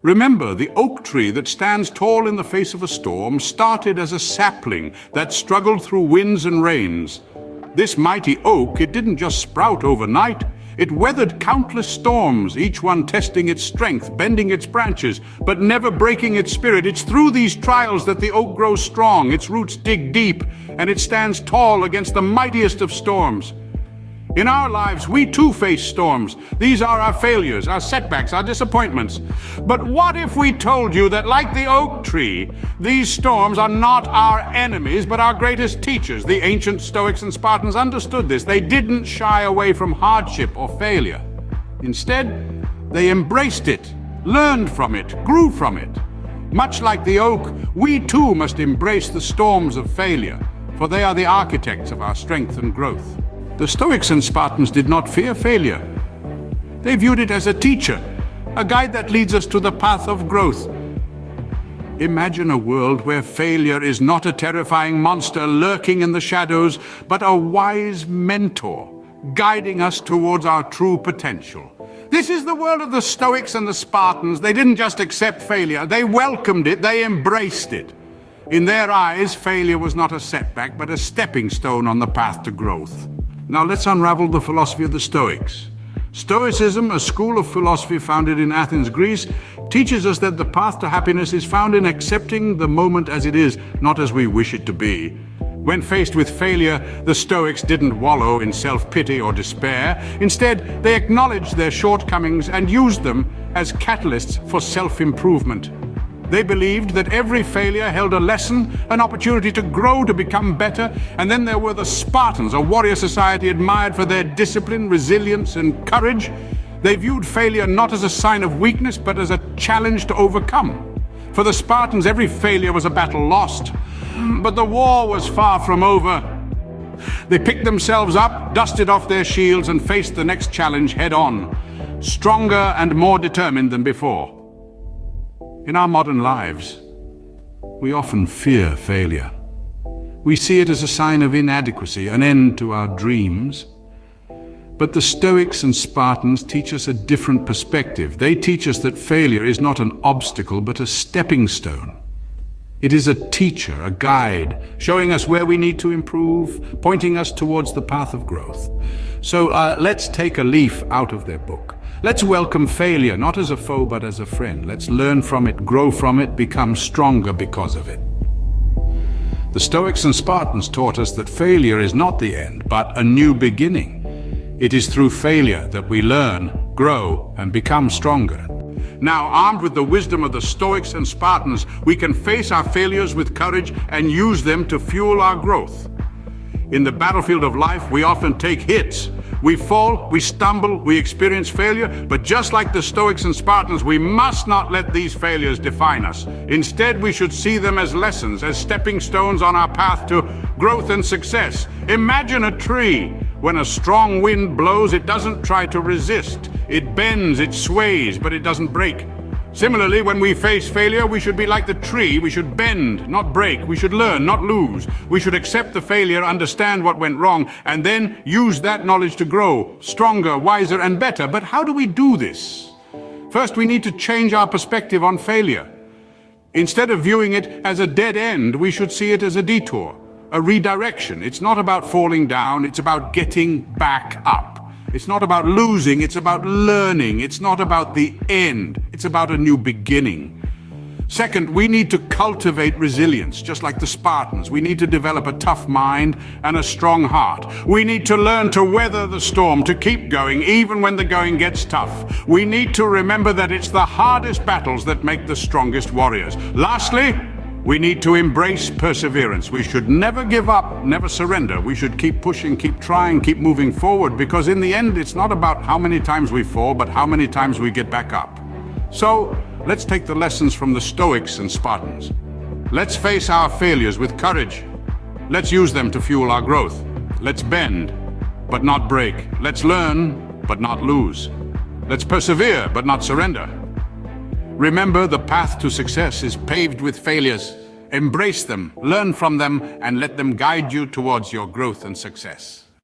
Remember, the oak tree that stands tall in the face of a storm started as a sapling that struggled through winds and rains. This mighty oak, it didn't just sprout overnight. It weathered countless storms, each one testing its strength, bending its branches, but never breaking its spirit. It's through these trials that the oak grows strong, its roots dig deep, and it stands tall against the mightiest of storms. In our lives, we too face storms. These are our failures, our setbacks, our disappointments. But what if we told you that, like the oak tree, these storms are not our enemies, but our greatest teachers? The ancient Stoics and Spartans understood this. They didn't shy away from hardship or failure. Instead, they embraced it, learned from it, grew from it. Much like the oak, we too must embrace the storms of failure, for they are the architects of our strength and growth. The Stoics and Spartans did not fear failure. They viewed it as a teacher, a guide that leads us to the path of growth. Imagine a world where failure is not a terrifying monster lurking in the shadows, but a wise mentor, guiding us towards our true potential. This is the world of the Stoics and the Spartans. They didn't just accept failure, they welcomed it, they embraced it. In their eyes, failure was not a setback, but a stepping stone on the path to growth. Now let's unravel the philosophy of the Stoics. Stoicism, a school of philosophy founded in Athens, Greece, teaches us that the path to happiness is found in accepting the moment as it is, not as we wish it to be. When faced with failure, the Stoics didn't wallow in self-pity or despair. Instead, they acknowledged their shortcomings and used them as catalysts for self-improvement. They believed that every failure held a lesson, an opportunity to grow, to become better. And then there were the Spartans, a warrior society admired for their discipline, resilience, and courage. They viewed failure not as a sign of weakness, but as a challenge to overcome. For the Spartans, every failure was a battle lost. But the war was far from over. They picked themselves up, dusted off their shields, and faced the next challenge head-on, stronger and more determined than before. In our modern lives, we often fear failure. We see it as a sign of inadequacy, an end to our dreams. But the Stoics and Spartans teach us a different perspective. They teach us that failure is not an obstacle, but a stepping stone. It is a teacher, a guide, showing us where we need to improve, pointing us towards the path of growth. So let's take a leaf out of their book. Let's welcome failure, not as a foe, but as a friend. Let's learn from it, grow from it, become stronger because of it. The Stoics and Spartans taught us that failure is not the end, but a new beginning. It is through failure that we learn, grow, and become stronger. Now, armed with the wisdom of the Stoics and Spartans, we can face our failures with courage and use them to fuel our growth. In the battlefield of life, we often take hits. We fall, we stumble, we experience failure, but just like the Stoics and Spartans, we must not let these failures define us. Instead, we should see them as lessons, as stepping stones on our path to growth and success. Imagine a tree. When a strong wind blows, it doesn't try to resist. It bends, it sways, but it doesn't break. Similarly, when we face failure, we should be like the tree. We should bend, not break. We should learn, not lose. We should accept the failure, understand what went wrong, and then use that knowledge to grow stronger, wiser, and better. But how do we do this? First, we need to change our perspective on failure. Instead of viewing it as a dead end, we should see it as a detour, a redirection. It's not about falling down, it's about getting back up. It's not about losing, it's about learning. It's not about the end, it's about a new beginning. Second, we need to cultivate resilience, just like the Spartans. We need to develop a tough mind and a strong heart. We need to learn to weather the storm, to keep going, even when the going gets tough. We need to remember that it's the hardest battles that make the strongest warriors. Lastly, we need to embrace perseverance. We should never give up, never surrender. We should keep pushing, keep trying, keep moving forward, because in the end, it's not about how many times we fall, but how many times we get back up. So, let's take the lessons from the Stoics and Spartans. Let's face our failures with courage. Let's use them to fuel our growth. Let's bend, but not break. Let's learn, but not lose. Let's persevere, but not surrender. Remember, the path to success is paved with failures. Embrace them, learn from them, and let them guide you towards your growth and success.